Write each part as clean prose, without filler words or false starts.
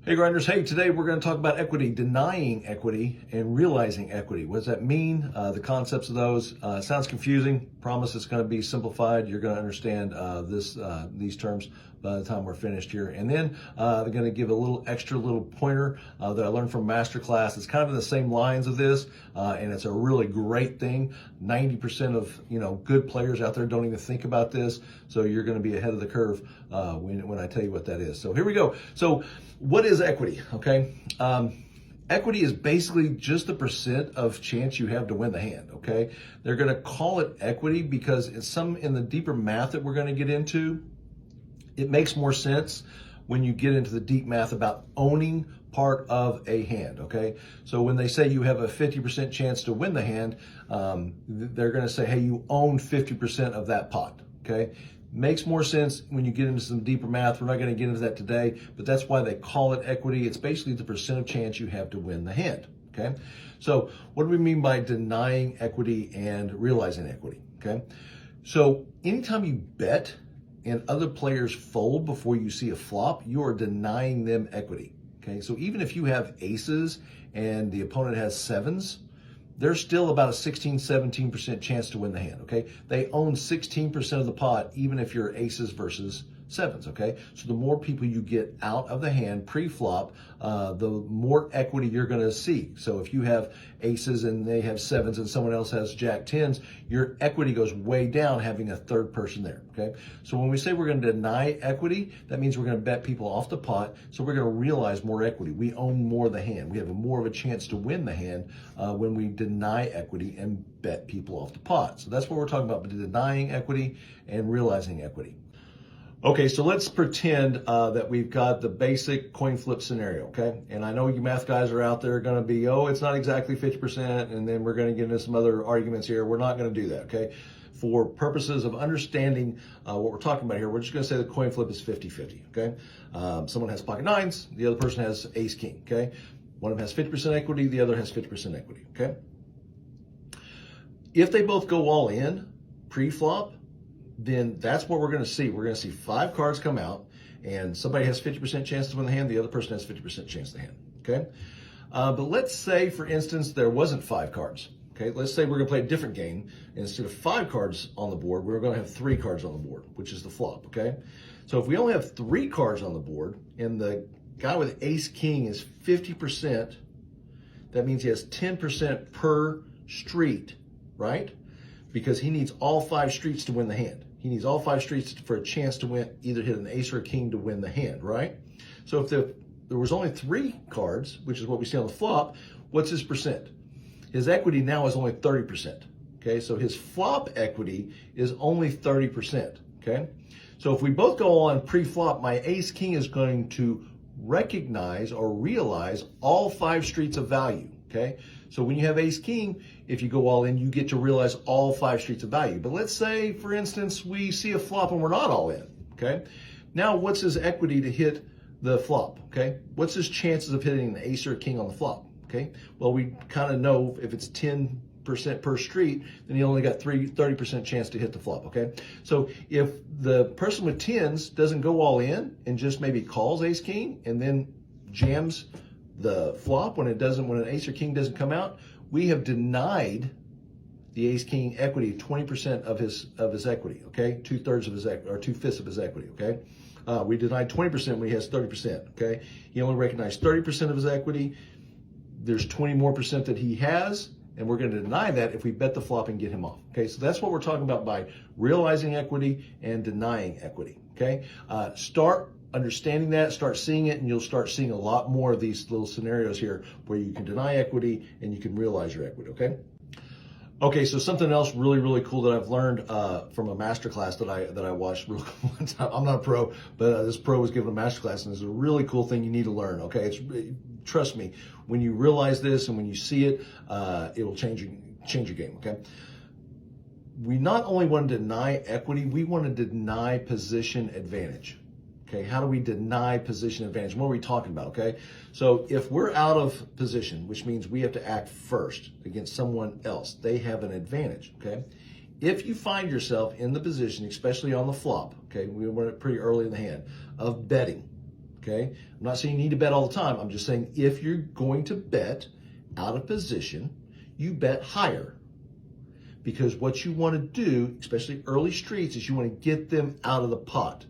Hey grinders, hey, today we're going to talk about equity, denying equity and realizing equity. What does that mean? The concepts of those. Sounds confusing. Promise it's going to be simplified. You're going to understand these terms by the time we're finished here. And then they're going to give a little extra little pointer that I learned from Masterclass. It's kind of in the same lines of this, and it's a really great thing. 90% of good players out there don't even think about this, so you're going to be ahead of the curve when I tell you what that is. So here we go. So what is equity? Okay. Equity is basically just the percent of chance you have to win the hand. Okay. They're going to call it equity because it's in the deeper math that we're going to get into. It makes more sense when you get into the deep math about owning part of a hand. Okay. So when they say you have a 50% chance to win the hand, they're going to say, hey, you own 50% of that pot. Okay. Makes more sense when you get into some deeper math. We're not going to get into that today, but that's why they call it equity. It's basically the percent of chance you have to win the hand. Okay. So what do we mean by denying equity and realizing equity? Okay. So anytime you bet and other players fold before you see a flop, you are denying them equity. Okay. So even if you have aces and the opponent has sevens, there's still about a 16-17% chance to win the hand, okay? They own 16% of the pot, even if you're aces versus sevens, okay? So the more people you get out of the hand pre-flop, the more equity you're gonna see. So if you have aces and they have sevens and someone else has jack tens, your equity goes way down having a third person there, okay? So when we say we're gonna deny equity, that means we're gonna bet people off the pot, so we're gonna realize more equity. We own more of the hand. We have more of a chance to win the hand when we deny equity and bet people off the pot. So that's what we're talking about, denying equity and realizing equity. Okay, so let's pretend that we've got the basic coin flip scenario, okay? And I know you math guys are out there going to be, oh, it's not exactly 50%, and then we're going to get into some other arguments here. We're not going to do that, okay? For purposes of understanding what we're talking about here, we're just going to say the coin flip is 50-50, okay? Someone has pocket nines, the other person has ace king, okay? One of them has 50% equity, the other has 50% equity, okay? If they both go all in pre-flop, then that's what we're going to see. We're going to see 5 cards come out, and somebody has 50% chance to win the hand, the other person has 50% chance to hand, okay? But let's say, for instance, there wasn't 5 cards, okay? Let's say we're going to play a different game. Instead of 5 cards on the board, we're going to have 3 cards on the board, which is the flop, okay? So if we only have 3 cards on the board, and the guy with ace king is 50%, that means he has 10% per street, right? Because he needs all 5 streets to win the hand. He needs all 5 streets for a chance to win, either hit an ace or a king to win the hand, right? So if there was only 3 cards, which is what we see on the flop, what's his percent? His equity now is only 30%, okay? So his flop equity is only 30%, okay? So if we both go on pre-flop, my ace king is going to recognize or realize all 5 streets of value, okay? So when you have ace king, if you go all in, you get to realize all 5 streets of value. But let's say, for instance, we see a flop and we're not all in, okay? Now what's his equity to hit the flop, okay? What's his chances of hitting an ace or a king on the flop, okay? Well, we kind of know if it's 10% per street, then he only got 30% chance to hit the flop, okay? So if the person with tens doesn't go all in and just maybe calls ace king and then jams the flop when an ace or king doesn't come out, we have denied the ace king equity 20% of his equity, okay? 2/3 of his equity, or 2/5 of his equity, okay? We denied 20% when he has 30%, okay? He only recognized 30% of his equity. There's 20% more that he has, and we're going to deny that if we bet the flop and get him off, okay? So that's what we're talking about by realizing equity and denying equity, okay? Start understanding that, start seeing it, and you'll start seeing a lot more of these little scenarios here where you can deny equity and you can realize your equity, okay? Okay, so something else really, really cool that I've learned from a masterclass that I watched real one time. I'm not a pro, but this pro was giving a masterclass, and it's a really cool thing you need to learn, okay? Trust me, when you realize this and when you see it, it will change your game, okay? We not only want to deny equity, we want to deny position advantage. Okay, how do we deny position advantage? What are we talking about, okay? So if we're out of position, which means we have to act first against someone else, they have an advantage, okay? If you find yourself in the position, especially on the flop, okay, we were pretty early in the hand, of betting, Okay, I'm not saying you need to bet all the time. I'm just saying if you're going to bet out of position, you bet higher. Because what you want to do, especially early streets, is you want to get them out of the pot.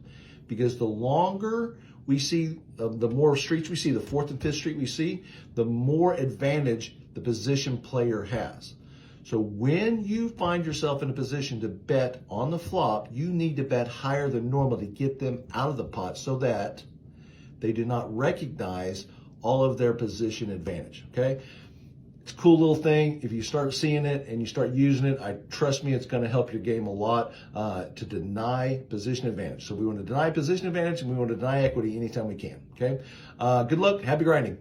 Because the longer we see, the more streets we see, the 4th and 5th street we see, the more advantage the position player has. So when you find yourself in a position to bet on the flop, you need to bet higher than normal to get them out of the pot so that they do not recognize all of their position advantage, okay? It's a cool little thing. If you start seeing it and you start using it, trust me, it's going to help your game a lot to deny position advantage. So we want to deny position advantage and we want to deny equity anytime we can, okay? Good luck. Happy grinding.